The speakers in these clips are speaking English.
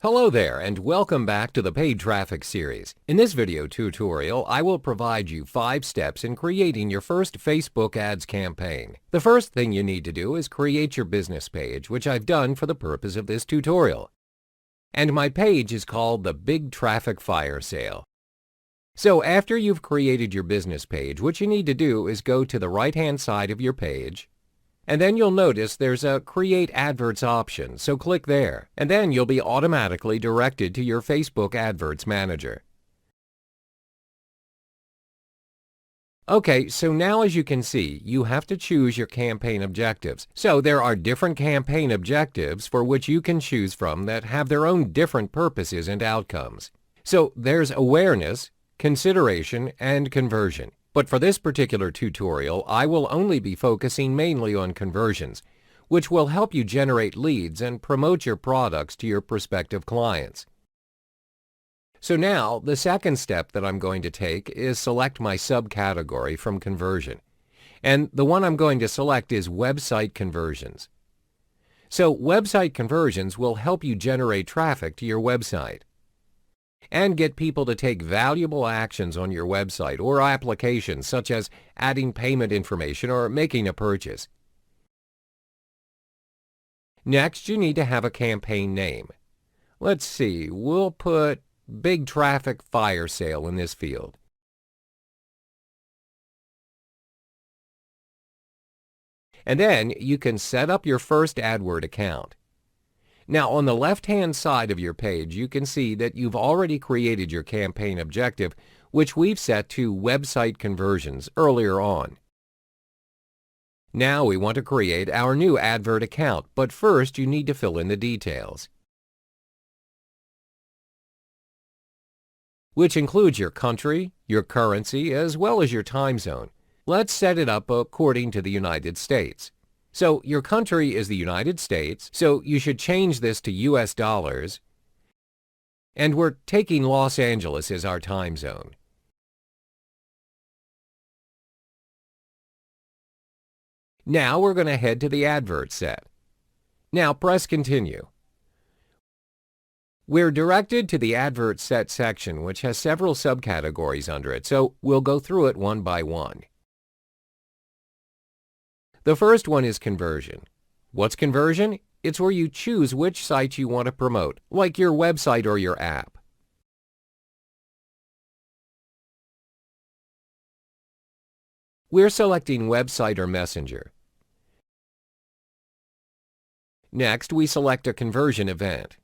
Hello there and welcome back to the Paid Traffic series. In this video tutorial, I will provide you 5 steps in creating your first Facebook ads campaign. The first thing you need to do is create your business page, which I've done for the purpose of this tutorial. And my page is called the Big Traffic Fire Sale. So after you've created your business page, what you need to do is go to the right-hand side of your page, and then you'll notice there's a Create Adverts option, so click there, and then you'll be automatically directed to your Facebook Adverts Manager. Okay, so now as you can see, you have to choose your campaign objectives. So there are different campaign objectives for which you can choose from that have their own different purposes and outcomes. So there's awareness, consideration, and conversion. But for this particular tutorial, I will only be focusing mainly on conversions, which will help you generate leads and promote your products to your prospective clients. So now, the second step that I'm going to take is select my subcategory from conversion. And the one I'm going to select is website conversions. So website conversions will help you generate traffic to your website and get people to take valuable actions on your website or applications, such as adding payment information or making a purchase. Next, you need to have a campaign name. Let's see, we'll put Big Traffic Fire Sale in this field. And then you can set up your first AdWord account. Now, on the left-hand side of your page, you can see that you've already created your campaign objective, which we've set to website conversions earlier on. Now we want to create our new advert account, but first you need to fill in the details, which includes your country, your currency, as well as your time zone. Let's set it up according to the United States. So your country is the United States, so you should change this to US dollars, and we're taking Los Angeles as our time zone. Now we're going to head to the advert set. Now press Continue. We're directed to the Advert Set section, which has several subcategories under it, so we'll go through it one by one. The first one is conversion. What's conversion? It's where you choose which site you want to promote, like your website or your app. We're selecting website or messenger. Next, we select a conversion event.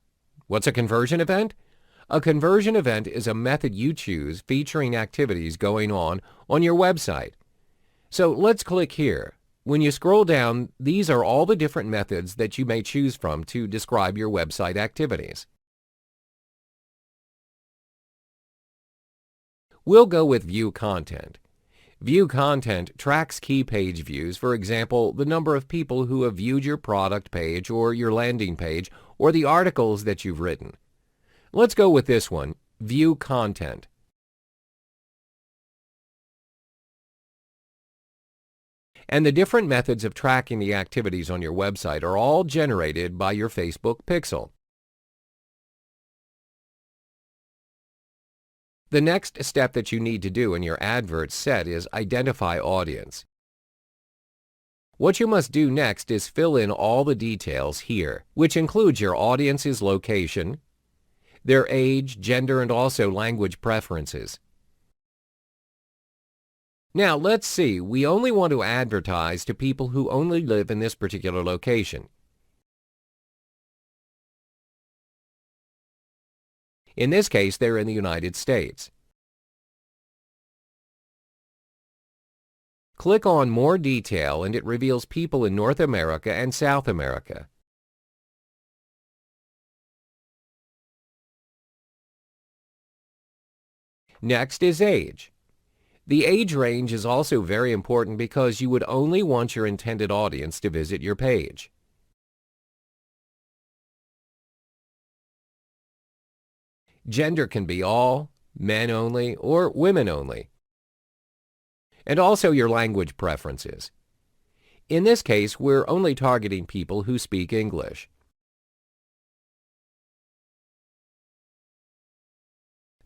What's a conversion event? A conversion event is a method you choose featuring activities going on your website. So let's click here. When you scroll down, these are all the different methods that you may choose from to describe your website activities. We'll go with View Content. View Content tracks key page views, for example, the number of people who have viewed your product page or your landing page or the articles that you've written. Let's go with this one, View Content. And the different methods of tracking the activities on your website are all generated by your Facebook pixel. The next step that you need to do in your advert set is identify audience. What you must do next is fill in all the details here, which includes your audience's location, their age, gender, and also language preferences. Now, let's see, we only want to advertise to people who only live in this particular location. In this case, they're in the United States. Click on More Detail and it reveals people in North America and South America. Next is age. The age range is also very important because you would only want your intended audience to visit your page. Gender can be all, men only, or women only. And also your language preferences. In this case, we're only targeting people who speak English.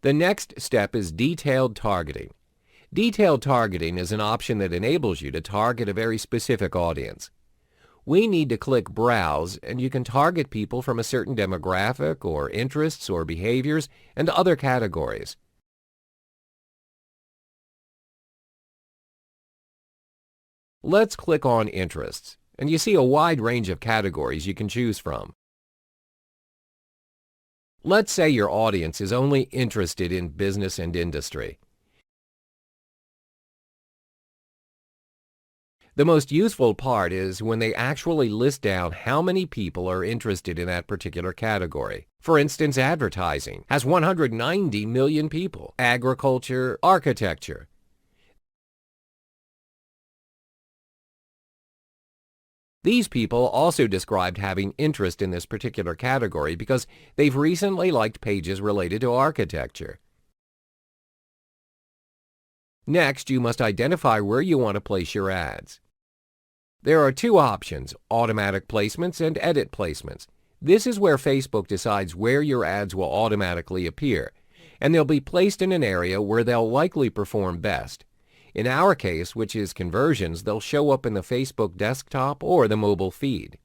The next step is detailed targeting. Detailed targeting is an option that enables you to target a very specific audience. We need to click Browse, and you can target people from a certain demographic or interests or behaviors and other categories. Let's click on Interests, and you see a wide range of categories you can choose from. Let's say your audience is only interested in business and industry. The most useful part is when they actually list down how many people are interested in that particular category. For instance, advertising has 190 million people, agriculture, architecture. These people also described having interest in this particular category because they've recently liked pages related to architecture. Next, you must identify where you want to place your ads. There are two options, automatic placements and edit placements. This is where Facebook decides where your ads will automatically appear, and they'll be placed in an area where they'll likely perform best. In our case, which is conversions, they'll show up in the Facebook desktop or the mobile feed.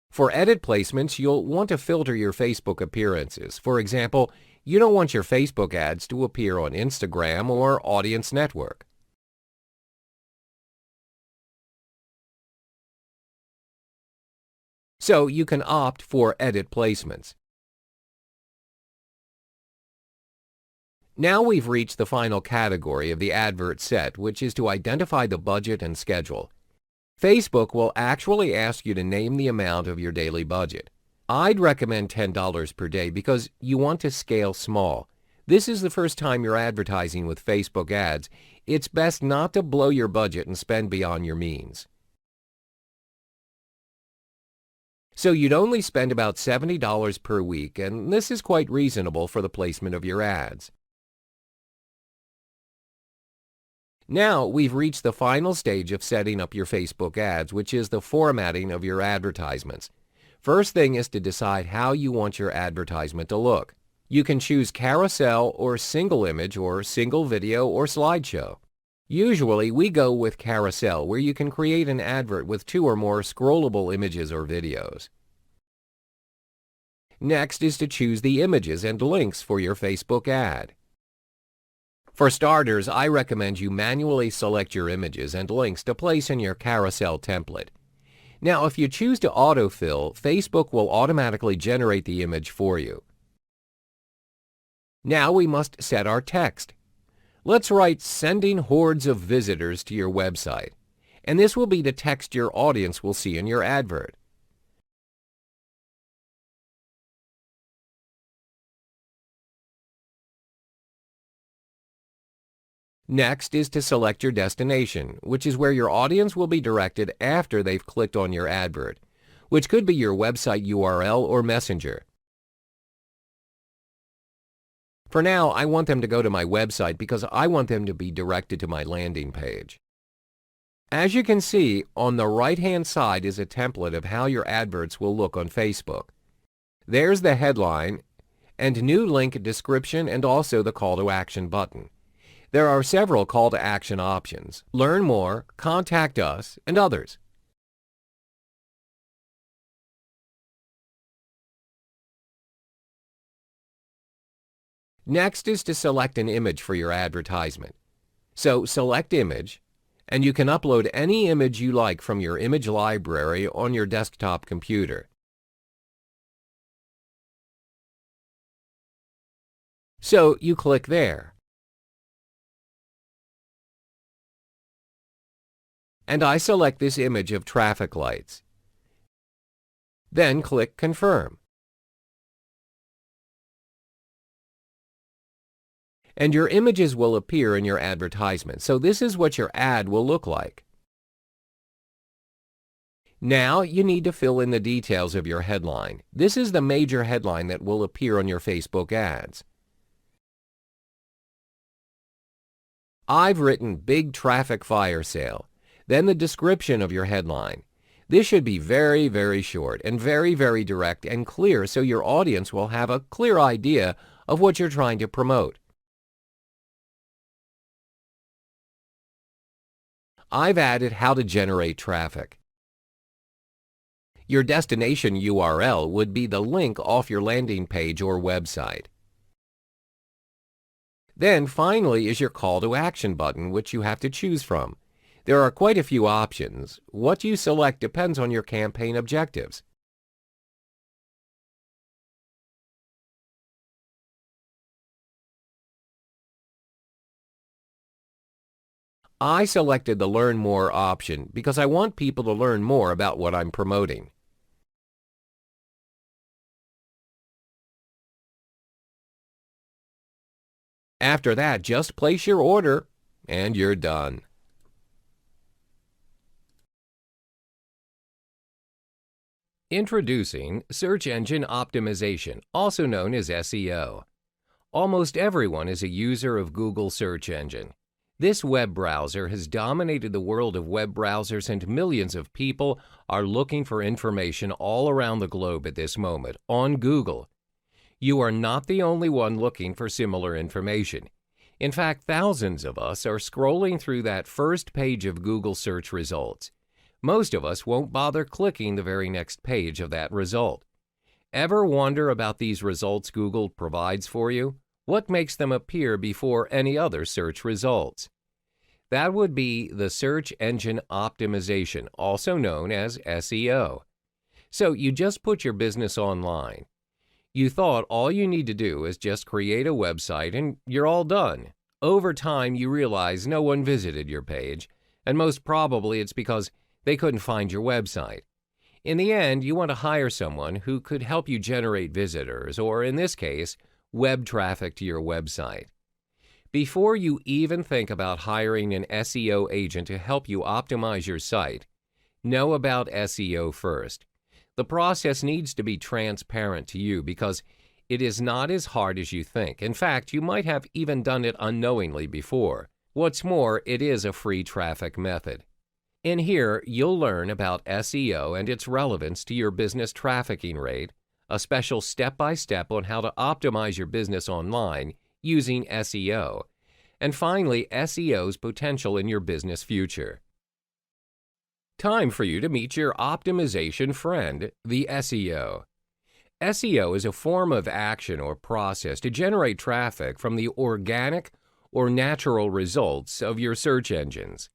For edit placements, you'll want to filter your Facebook appearances. For example, you don't want your Facebook ads to appear on Instagram or Audience Network. So you can opt for edit placements. Now we've reached the final category of the advert set, which is to identify the budget and schedule. Facebook will actually ask you to name the amount of your daily budget. I'd recommend $10 per day because you want to scale small. This is the first time you're advertising with Facebook ads. It's best not to blow your budget and spend beyond your means. So you'd only spend about $70 per week, and this is quite reasonable for the placement of your ads. Now we've reached the final stage of setting up your Facebook ads, which is the formatting of your advertisements. First thing is to decide how you want your advertisement to look. You can choose carousel or single image or single video or slideshow. Usually we go with carousel, where you can create an advert with 2 or more scrollable images or videos. Next is to choose the images and links for your Facebook ad. For starters, I recommend you manually select your images and links to place in your carousel template. Now, if you choose to autofill, Facebook will automatically generate the image for you. Now we must set our text. Let's write "sending hordes of visitors to your website," and this will be the text your audience will see in your advert. Next is to select your destination, which is where your audience will be directed after they've clicked on your advert, which could be your website URL or Messenger. For now, I want them to go to my website because I want them to be directed to my landing page. As you can see, on the right-hand side is a template of how your adverts will look on Facebook. There's the headline and new link description and also the call to action button. There are several call to action options: learn more, contact us, and others. Next is to select an image for your advertisement. So select image, and you can upload any image you like from your image library on your desktop computer. So you click there. And I select this image of traffic lights. Then click Confirm. And your images will appear in your advertisement. So this is what your ad will look like. Now you need to fill in the details of your headline. This is the major headline that will appear on your Facebook ads. I've written big traffic fire sale, then the description of your headline. This should be very, very short and very, very direct and clear so your audience will have a clear idea of what you're trying to promote. I've added how to generate traffic. Your destination URL would be the link off your landing page or website. Then finally is your call to action button, which you have to choose from. There are quite a few options. What you select depends on your campaign objectives. I selected the Learn More option because I want people to learn more about what I'm promoting. After that, just place your order and you're done. Introducing Search Engine Optimization, also known as SEO. Almost everyone is a user of Google search engine. This web browser has dominated the world of web browsers, and millions of people are looking for information all around the globe at this moment on Google. You are not the only one looking for similar information. In fact, thousands of us are scrolling through that first page of Google search results. Most of us won't bother clicking the very next page of that result. Ever wonder about these results Google provides for you? What makes them appear before any other search results? That would be the search engine optimization, also known as SEO. So you just put your business online. You thought all you need to do is just create a website and you're all done. Over time, you realize no one visited your page, and most probably it's because they couldn't find your website. In the end, you want to hire someone who could help you generate visitors, or in this case, web traffic to your website. Before you even think about hiring an SEO agent to help you optimize your site, know about SEO first. The process needs to be transparent to you because it is not as hard as you think. In fact, you might have even done it unknowingly before. What's more, it is a free traffic method. In here, you'll learn about SEO and its relevance to your business trafficking rate, a special step-by-step on how to optimize your business online using SEO, and finally, SEO's potential in your business future. Time for you to meet your optimization friend, the SEO. SEO is a form of action or process to generate traffic from the organic or natural results of your search engines.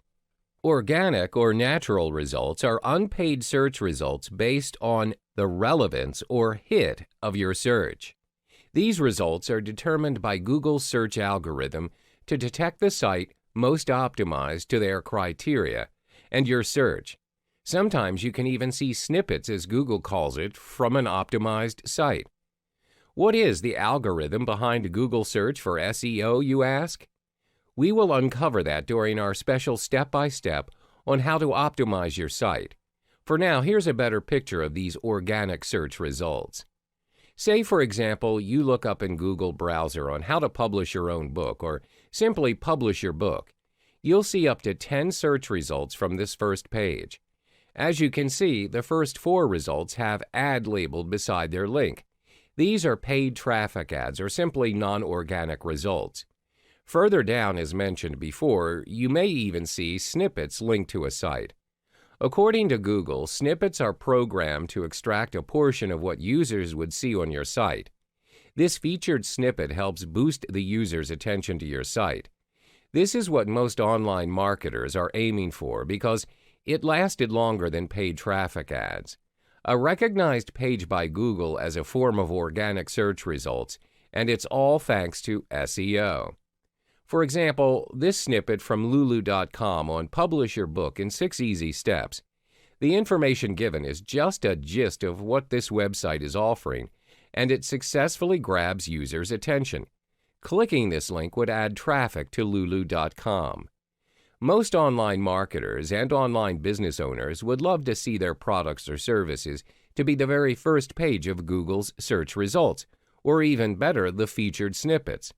Organic or natural results are unpaid search results based on the relevance or hit of your search. These results are determined by Google's search algorithm to detect the site most optimized to their criteria and your search. Sometimes you can even see snippets, as Google calls it, from an optimized site. What is the algorithm behind Google search for SEO, you ask? We will uncover that during our special step-by-step on how to optimize your site. For now, here's a better picture of these organic search results. Say, for example, you look up in Google browser on how to publish your own book, or simply publish your book. You'll see up to 10 search results from this first page. As you can see, the first 4 results have ad labeled beside their link. These are paid traffic ads or simply non-organic results. Further down, as mentioned before, you may even see snippets linked to a site. According to Google, snippets are programmed to extract a portion of what users would see on your site. This featured snippet helps boost the user's attention to your site. This is what most online marketers are aiming for because it lasted longer than paid traffic ads. A recognized page by Google as a form of organic search results, and it's all thanks to SEO. For example, this snippet from lulu.com on Publish Your Book in 6 Easy Steps. The information given is just a gist of what this website is offering, and it successfully grabs users' attention. Clicking this link would add traffic to lulu.com. Most online marketers and online business owners would love to see their products or services to be the very first page of Google's search results, or even better, the featured snippets.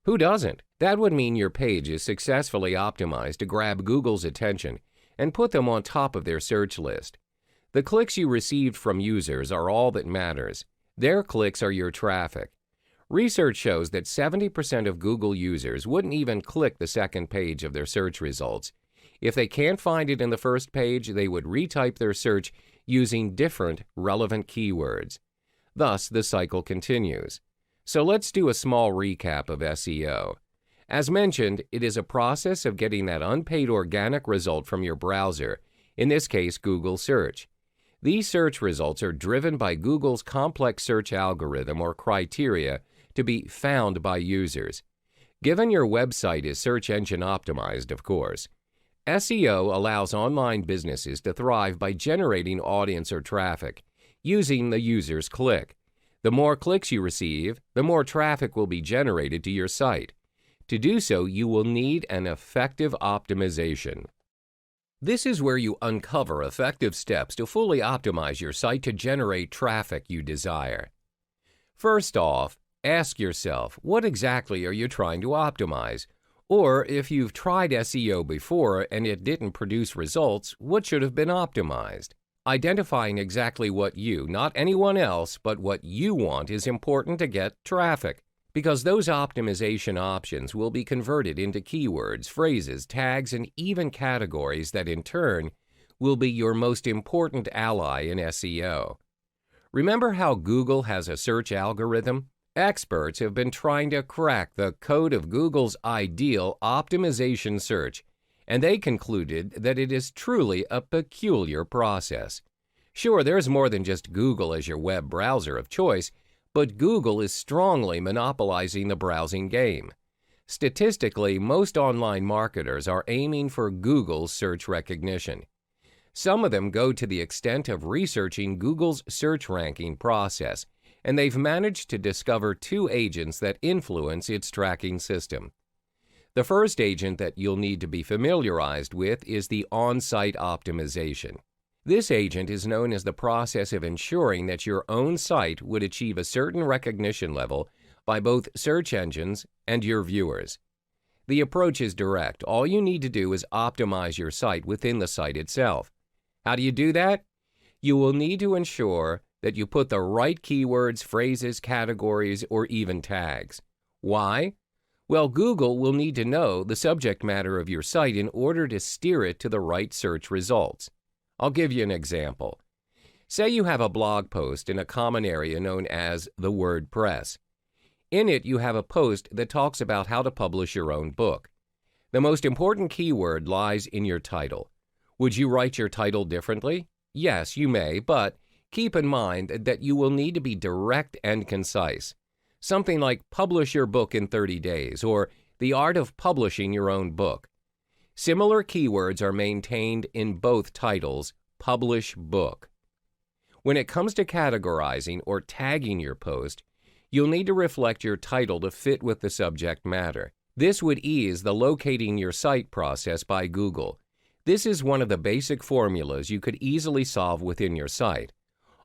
Who doesn't? That would mean your page is successfully optimized to grab Google's attention and put them on top of their search list. The clicks you received from users are all that matters. Their clicks are your traffic. Research shows that 70% of Google users wouldn't even click the second page of their search results. If they can't find it in the first page, they would retype their search using different relevant keywords. Thus, the cycle continues. So let's do a small recap of SEO. As mentioned, it is a process of getting that unpaid organic result from your browser, in this case Google Search. These search results are driven by Google's complex search algorithm or criteria to be found by users. Given your website is search engine optimized, of course. SEO allows online businesses to thrive by generating audience or traffic, using the user's click. The more clicks you receive, the more traffic will be generated to your site. To do so, you will need an effective optimization. This is where you uncover effective steps to fully optimize your site to generate traffic you desire. First off, ask yourself, what exactly are you trying to optimize? Or if you've tried SEO before and it didn't produce results, what should have been optimized? Identifying exactly what you, not anyone else, but what you want is important to get traffic, because those optimization options will be converted into keywords, phrases, tags, and even categories that in turn will be your most important ally in SEO. Remember how Google has a search algorithm? Experts have been trying to crack the code of Google's ideal optimization search, and they concluded that it is truly a peculiar process. Sure, there's more than just Google as your web browser of choice, but Google is strongly monopolizing the browsing game. Statistically, most online marketers are aiming for Google's search recognition. Some of them go to the extent of researching Google's search ranking process, and they've managed to discover two agents that influence its tracking system. The first agent that you'll need to be familiarized with is the on-site optimization. This agent is known as the process of ensuring that your own site would achieve a certain recognition level by both search engines and your viewers. The approach is direct. All you need to do is optimize your site within the site itself. How do you do that? You will need to ensure that you put the right keywords, phrases, categories, or even tags. Why? Well, Google will need to know the subject matter of your site in order to steer it to the right search results. I'll give you an example. Say you have a blog post in a common area known as the WordPress. In it, you have a post that talks about how to publish your own book. The most important keyword lies in your title. Would you write your title differently? Yes, you may, but keep in mind that you will need to be direct and concise. Something like publish your book in 30 days or the art of publishing your own book. Similar keywords are maintained in both titles, publish book. When it comes to categorizing or tagging your post, you'll need to reflect your title to fit with the subject matter. This would ease the locating your site process by Google. This is one of the basic formulas you could easily solve within your site.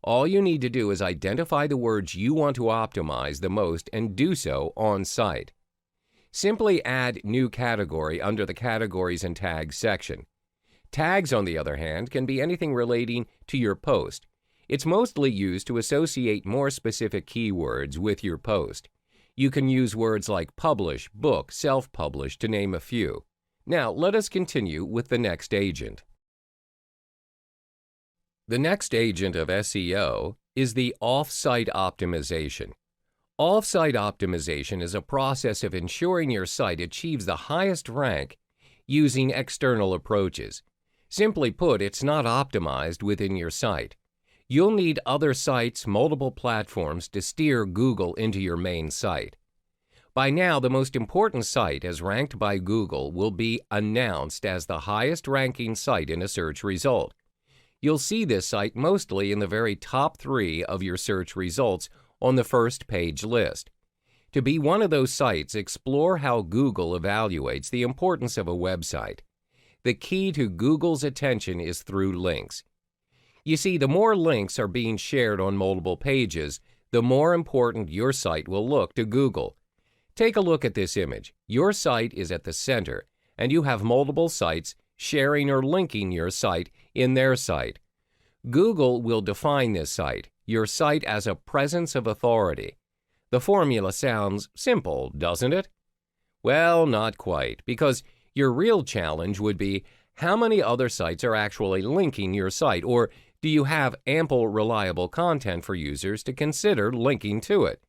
All you need to do is identify the words you want to optimize the most and do so on site. Simply add new category under the categories and tags section. Tags, on the other hand, can be anything relating to your post. It's mostly used to associate more specific keywords with your post. You can use words like publish, book, self-publish, to name a few. Now, let us continue with the next agent. The next agent of SEO is the off-site optimization. Off-site optimization is a process of ensuring your site achieves the highest rank using external approaches. Simply put, it's not optimized within your site. You'll need other sites, multiple platforms to steer Google into your main site. By now, the most important site as ranked by Google will be announced as the highest ranking site in a search result. You'll see this site mostly in the very top 3 of your search results on the first page list. To be one of those sites, explore how Google evaluates the importance of a website. The key to Google's attention is through links. You see, the more links are being shared on multiple pages, the more important your site will look to Google. Take a look at this image. Your site is at the center, and you have multiple sites sharing or linking your site in their site. Google will define this site, your site, as a presence of authority. The formula sounds simple, doesn't it? Well, not quite, because your real challenge would be how many other sites are actually linking your site, or do you have ample reliable content for users to consider linking to it?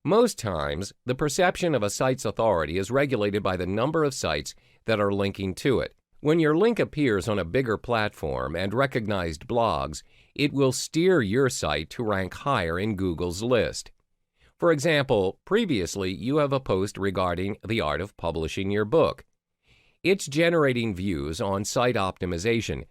Most times, the perception of a site's authority is regulated by the number of sites that are linking to it. When your link appears on a bigger platform and recognized blogs, it will steer your site to rank higher in Google's list. For example, previously you have a post regarding the art of publishing your book. It's generating views on site optimization.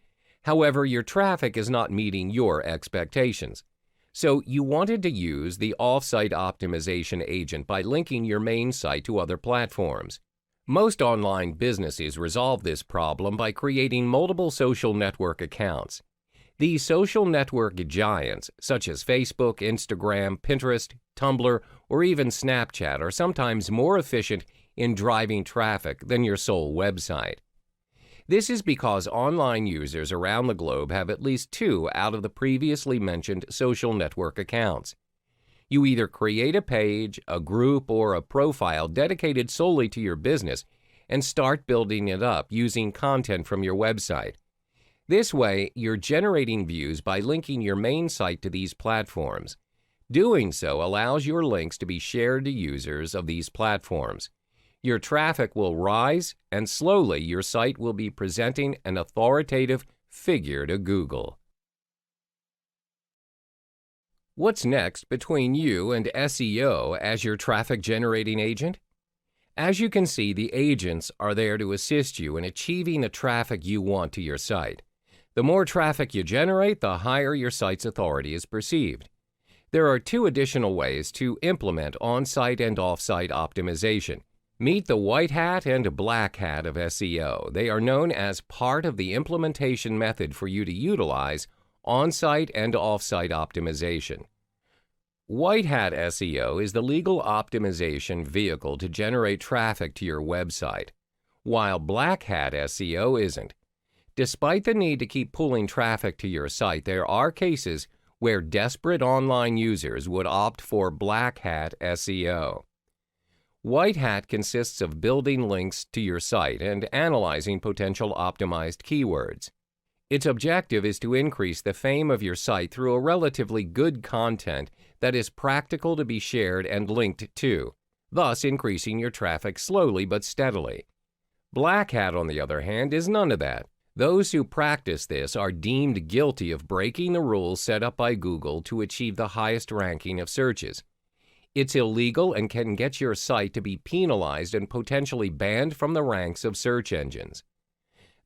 However, your traffic is not meeting your expectations. So you wanted to use the off-site optimization agent by linking your main site to other platforms. Most online businesses resolve this problem by creating multiple social network accounts. These social network giants, such as Facebook, Instagram, Pinterest, Tumblr, or even Snapchat, are sometimes more efficient in driving traffic than your sole website. This is because online users around the globe have at least 2 out of the previously mentioned social network accounts. You either create a page, a group, or a profile dedicated solely to your business and start building it up using content from your website. This way, you're generating views by linking your main site to these platforms. Doing so allows your links to be shared to users of these platforms. Your traffic will rise, and slowly your site will be presenting an authoritative figure to Google. What's next between you and SEO as your traffic-generating agent? As you can see, the agents are there to assist you in achieving the traffic you want to your site. The more traffic you generate, the higher your site's authority is perceived. There are 2 additional ways to implement on-site and off-site optimization. Meet the white hat and black hat of SEO. They are known as part of the implementation method for you to utilize on-site and off-site optimization. White hat SEO is the legal optimization vehicle to generate traffic to your website, while black hat SEO isn't. Despite the need to keep pulling traffic to your site, there are cases where desperate online users would opt for black hat SEO. White hat consists of building links to your site and analyzing potential optimized keywords. Its objective is to increase the fame of your site through a relatively good content that is practical to be shared and linked to, thus increasing your traffic slowly but steadily. Black hat, on the other hand, is none of that. Those who practice this are deemed guilty of breaking the rules set up by Google to achieve the highest ranking of searches. It's illegal and can get your site to be penalized and potentially banned from the ranks of search engines.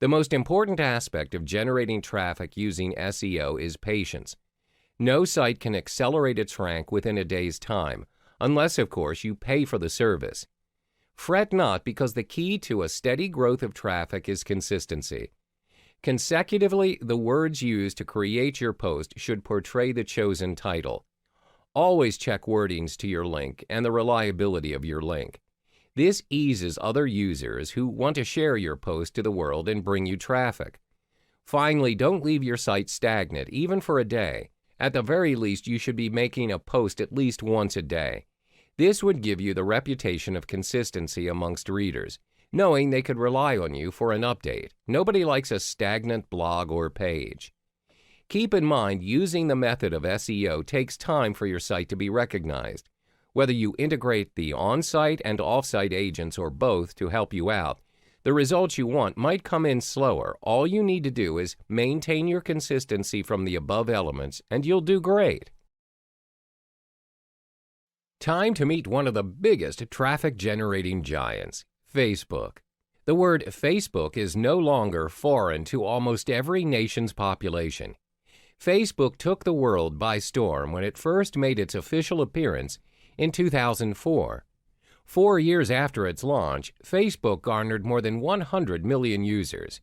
The most important aspect of generating traffic using SEO is patience. No site can accelerate its rank within a day's time, unless, of course, you pay for the service. Fret not, because the key to a steady growth of traffic is consistency. Consecutively, the words used to create your post should portray the chosen title. Always check wordings to your link and the reliability of your link. This eases other users who want to share your post to the world and bring you traffic. Finally, don't leave your site stagnant, even for a day. At the very least, you should be making a post at least once a day. This would give you the reputation of consistency amongst readers, knowing they could rely on you for an update. Nobody likes a stagnant blog or page. Keep in mind, using the method of SEO takes time for your site to be recognized. Whether you integrate the on-site and off-site agents or both to help you out, the results you want might come in slower. All you need to do is maintain your consistency from the above elements, and you'll do great. Time to meet one of the biggest traffic-generating giants, Facebook. The word Facebook is no longer foreign to almost every nation's population. Facebook took the world by storm when it first made its official appearance in 2004. 4 years after its launch, Facebook garnered more than 100 million users.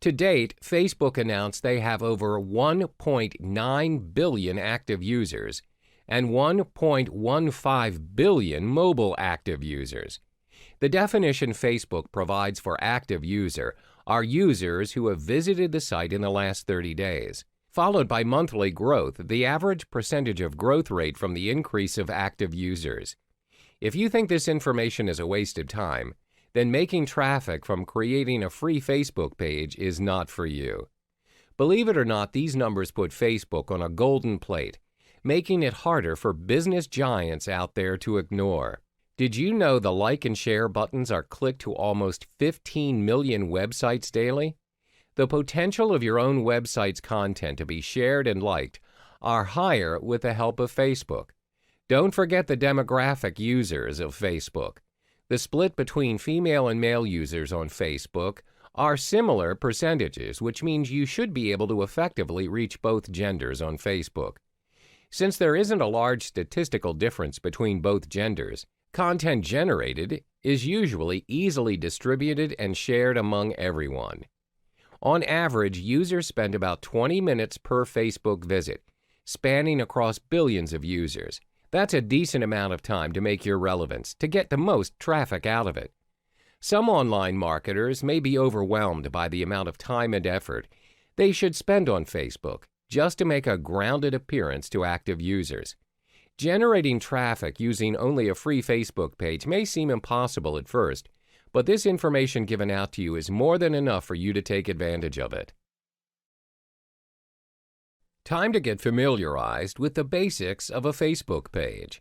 To date, Facebook announced they have over 1.9 billion active users. and 1.15 billion mobile active users. The definition Facebook provides for active user are users who have visited the site in the last 30 days, followed by monthly growth, the average percentage of growth rate from the increase of active users. If you think this information is a waste of time, then making traffic from creating a free Facebook page is not for you. Believe it or not, these numbers put Facebook on a golden plate, making it harder for business giants out there to ignore. Did you know the like and share buttons are clicked to almost 15 million websites daily? The potential of your own website's content to be shared and liked are higher with the help of Facebook. Don't forget the demographic users of Facebook. The split between female and male users on Facebook are similar percentages, which means you should be able to effectively reach both genders on Facebook. Since there isn't a large statistical difference between both genders, content generated is usually easily distributed and shared among everyone. On average, users spend about 20 minutes per Facebook visit, spanning across billions of users. That's a decent amount of time to make your relevance, to get the most traffic out of it. Some online marketers may be overwhelmed by the amount of time and effort they should spend on Facebook just to make a grounded appearance to active users. Generating traffic using only a free Facebook page may seem impossible at first, but this information given out to you is more than enough for you to take advantage of it. Time to get familiarized with the basics of a Facebook page.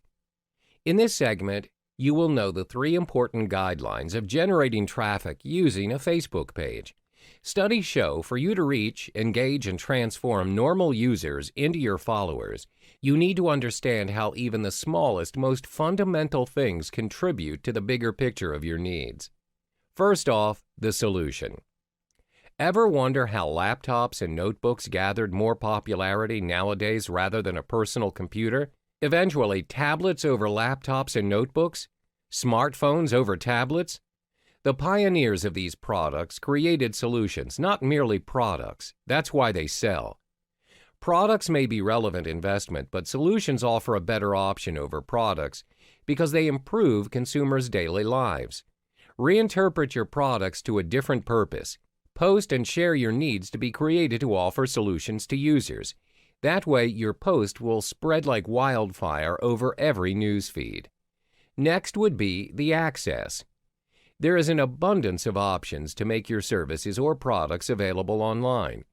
In this segment, you will know the 3 important guidelines of generating traffic using a Facebook page. Studies show for you to reach, engage, and transform normal users into your followers, you need to understand how even the smallest, most fundamental things contribute to the bigger picture of your needs. First off, the solution. Ever wonder how laptops and notebooks gathered more popularity nowadays rather than a personal computer? Eventually, tablets over laptops and notebooks? Smartphones over tablets? The pioneers of these products created solutions, not merely products. That's why they sell. Products may be relevant investment, but solutions offer a better option over products because they improve consumers' daily lives. Reinterpret your products to a different purpose. Post and share your needs to be created to offer solutions to users. That way, your post will spread like wildfire over every news feed. Next would be the access. There is an abundance of options to make your services or products available online.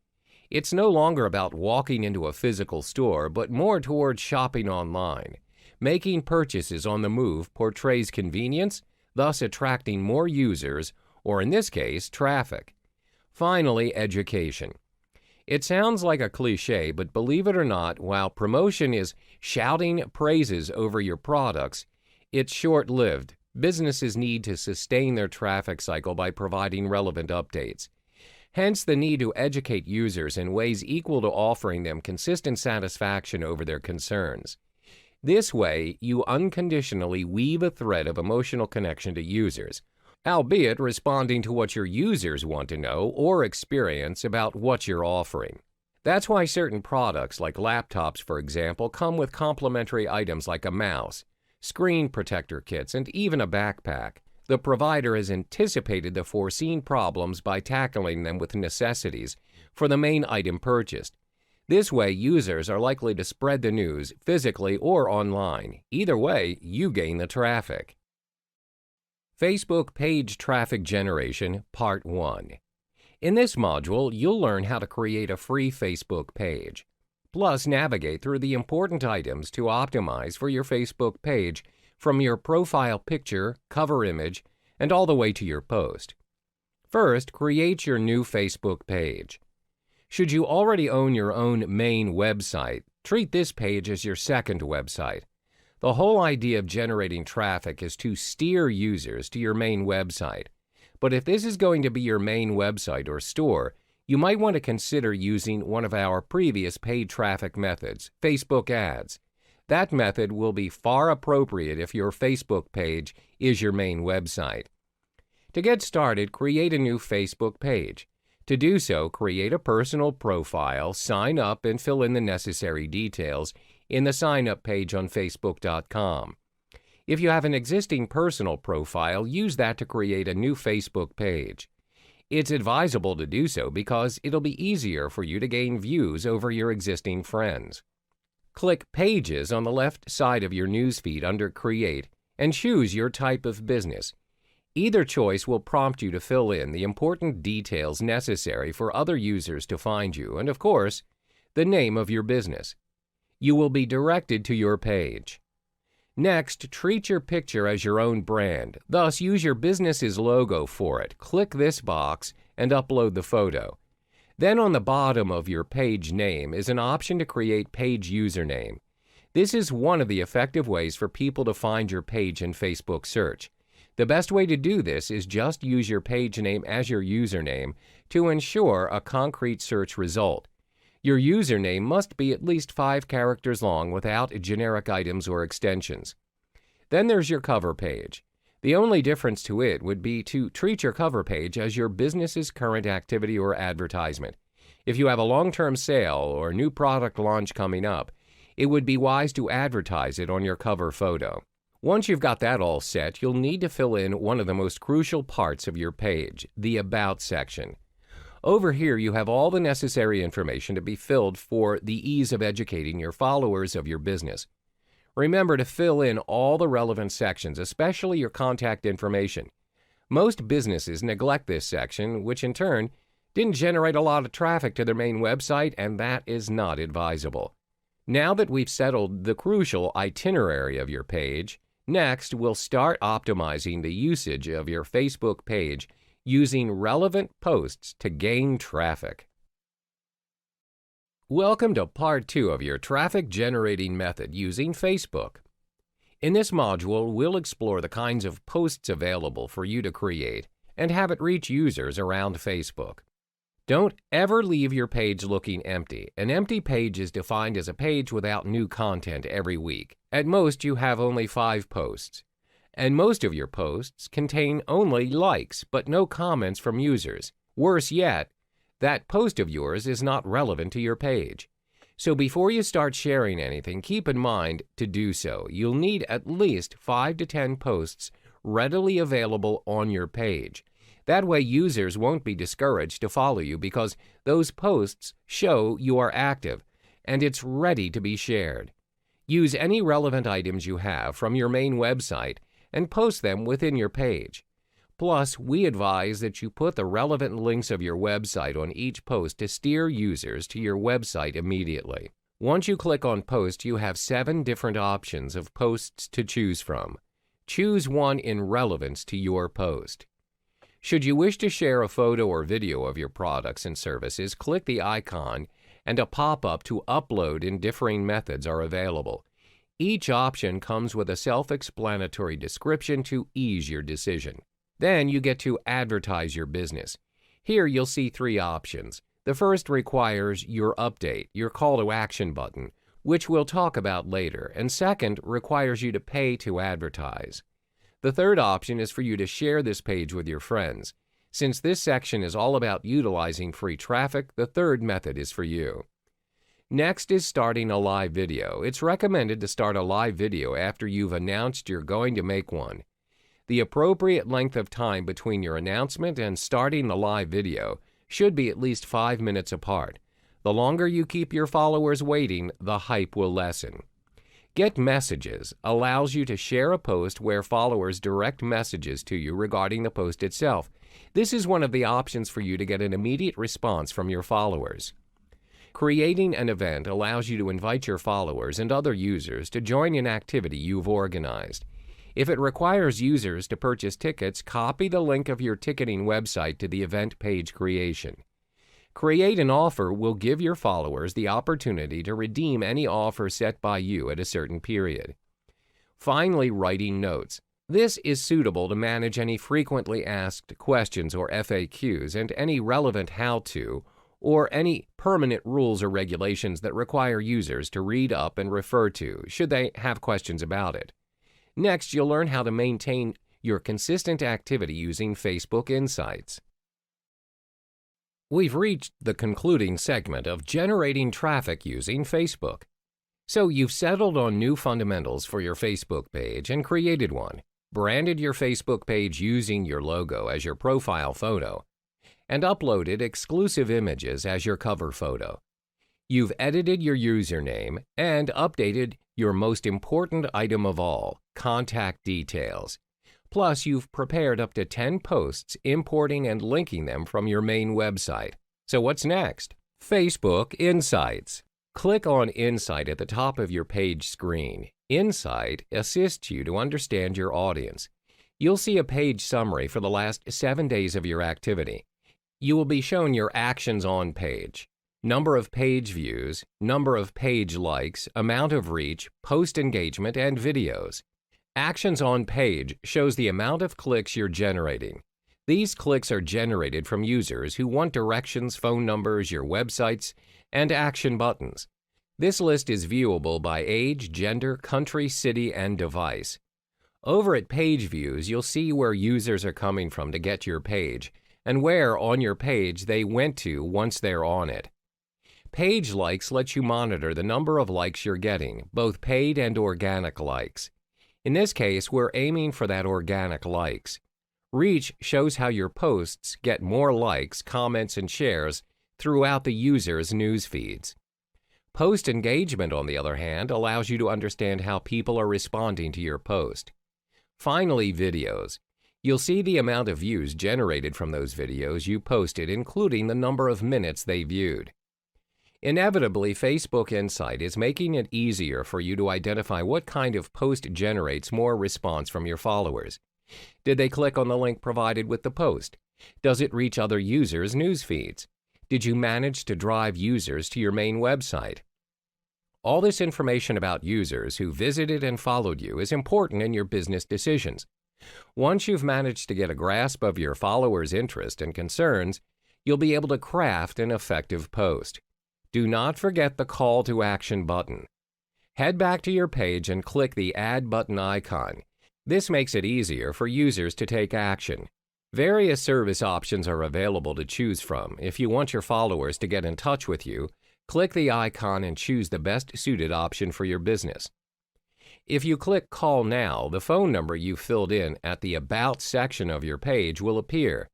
It's no longer about walking into a physical store, but more towards shopping online. Making purchases on the move portrays convenience, thus attracting more users, or in this case, traffic. Finally, education. It sounds like a cliche, but believe it or not, while promotion is shouting praises over your products, it's short-lived. Businesses need to sustain their traffic cycle by providing relevant updates. Hence the need to educate users in ways equal to offering them consistent satisfaction over their concerns. This way, you unconditionally weave a thread of emotional connection to users, albeit responding to what your users want to know or experience about what you're offering. That's why certain products, like laptops for example, come with complimentary items like a mouse, screen protector kits, and even a backpack. The provider has anticipated the foreseen problems by tackling them with necessities for the main item purchased. This way, users are likely to spread the news physically or online. Either way, you gain the traffic. Facebook Page Traffic Generation, Part 1. In this module, you'll learn how to create a free Facebook page, plus navigate through the important items to optimize for your Facebook page from your profile picture, cover image, and all the way to your post. First, create your new Facebook page. Should you already own your own main website, treat this page as your second website. The whole idea of generating traffic is to steer users to your main website. But if this is going to be your main website or store, you might want to consider using one of our previous paid traffic methods, Facebook ads. That method will be far appropriate if your Facebook page is your main website. To get started, create a new Facebook page. To do so, create a personal profile, sign up, and fill in the necessary details, in the sign-up page on Facebook.com. If you have an existing personal profile, use that to create a new Facebook page. It's advisable to do so because it'll be easier for you to gain views over your existing friends. Click Pages on the left side of your newsfeed under Create and choose your type of business. Either choice will prompt you to fill in the important details necessary for other users to find you and, of course, the name of your business. You will be directed to your page. Next, treat your picture as your own brand, thus use your business's logo for it. Click this box and upload the photo. Then on the bottom of your page name is an option to create page username. This is one of the effective ways for people to find your page in Facebook search. The best way to do this is just use your page name as your username to ensure a concrete search result. Your username must be at least 5 characters long without generic items or extensions. Then there's your cover page. The only difference to it would be to treat your cover page as your business's current activity or advertisement. If you have a long-term sale or new product launch coming up, it would be wise to advertise it on your cover photo. Once you've got that all set, you'll need to fill in one of the most crucial parts of your page, the About section. Over here, you have all the necessary information to be filled for the ease of educating your followers of your business. Remember to fill in all the relevant sections, especially your contact information. Most businesses neglect this section, which in turn didn't generate a lot of traffic to their main website, and that is not advisable. Now that we've settled the crucial itinerary of your page, next we'll start optimizing the usage of your Facebook page using relevant posts to gain traffic. Welcome to part 2 of your traffic generating method using Facebook. In this module, we'll explore the kinds of posts available for you to create and have it reach users around Facebook. Don't ever leave your page looking empty. An empty page is defined as a page without new content every week. At most, you have only 5 posts. And most of your posts contain only likes, but no comments from users. Worse yet, that post of yours is not relevant to your page. So before you start sharing anything, keep in mind to do so. You'll need at least 5 to 10 posts readily available on your page. That way users won't be discouraged to follow you because those posts show you are active and it's ready to be shared. Use any relevant items you have from your main website and post them within your page. Plus, we advise that you put the relevant links of your website on each post to steer users to your website immediately. Once you click on Post, you have 7 different options of posts to choose from. Choose one in relevance to your post. Should you wish to share a photo or video of your products and services, click the icon and a pop-up to upload in differing methods are available. Each option comes with a self-explanatory description to ease your decision. Then you get to advertise your business. Here you'll see 3 options. The first requires your update, your call to action button, which we'll talk about later, and second requires you to pay to advertise. The third option is for you to share this page with your friends. Since this section is all about utilizing free traffic, the third method is for you. Next is starting a live video. It's recommended to start a live video after you've announced you're going to make one. The appropriate length of time between your announcement and starting the live video should be at least 5 minutes apart. The longer you keep your followers waiting, the hype will lessen. Get Messages allows you to share a post where followers direct messages to you regarding the post itself. This is one of the options for you to get an immediate response from your followers. Creating an event allows you to invite your followers and other users to join an activity you've organized. If it requires users to purchase tickets, copy the link of your ticketing website to the event page creation. Create an offer will give your followers the opportunity to redeem any offer set by you at a certain period. Finally, writing notes. This is suitable to manage any frequently asked questions or FAQs and any relevant how-to or any permanent rules or regulations that require users to read up and refer to should they have questions about it. Next, you'll learn how to maintain your consistent activity using Facebook Insights. We've reached the concluding segment of generating traffic using Facebook. So you've settled on new fundamentals for your Facebook page and created one, branded your Facebook page using your logo as your profile photo, and uploaded exclusive images as your cover photo. You've edited your username and updated your most important item of all, contact details. Plus, you've prepared up to 10 posts importing and linking them from your main website. So what's next? Facebook Insights. Click on Insight at the top of your page screen. Insight assists you to understand your audience. You'll see a page summary for the last 7 days of your activity. You will be shown your actions on page, number of page views, number of page likes, amount of reach, post engagement, and videos. Actions on page shows the amount of clicks you're generating. These clicks are generated from users who want directions, phone numbers, your websites, and action buttons. This list is viewable by age, gender, country, city, and device. Over at Page Views, you'll see where users are coming from to get your page, and where on your page they went to once they're on it. Page likes lets you monitor the number of likes you're getting, both paid and organic likes. In this case, we're aiming for that organic likes. Reach shows how your posts get more likes, comments, and shares throughout the user's news feeds. Post engagement, on the other hand, allows you to understand how people are responding to your post. Finally, videos. You'll see the amount of views generated from those videos you posted, including the number of minutes they viewed. Inevitably, Facebook Insight is making it easier for you to identify what kind of post generates more response from your followers. Did they click on the link provided with the post? Does it reach other users' news feeds? Did you manage to drive users to your main website? All this information about users who visited and followed you is important in your business decisions. Once you've managed to get a grasp of your followers' interest and concerns, you'll be able to craft an effective post. Do not forget the call to action button. Head back to your page and click the Add button icon. This makes it easier for users to take action. Various service options are available to choose from. If you want your followers to get in touch with you, click the icon and choose the best suited option for your business. If you click Call Now, the phone number you filled in at the About section of your page will appear.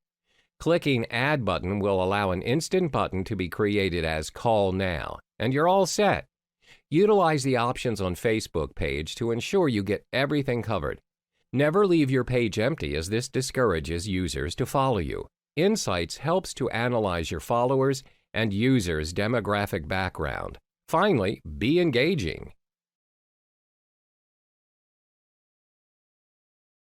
Clicking Add button will allow an instant button to be created as Call Now, and you're all set. Utilize the options on Facebook page to ensure you get everything covered. Never leave your page empty, as this discourages users to follow you. Insights helps to analyze your followers and users' demographic background. Finally, be engaging.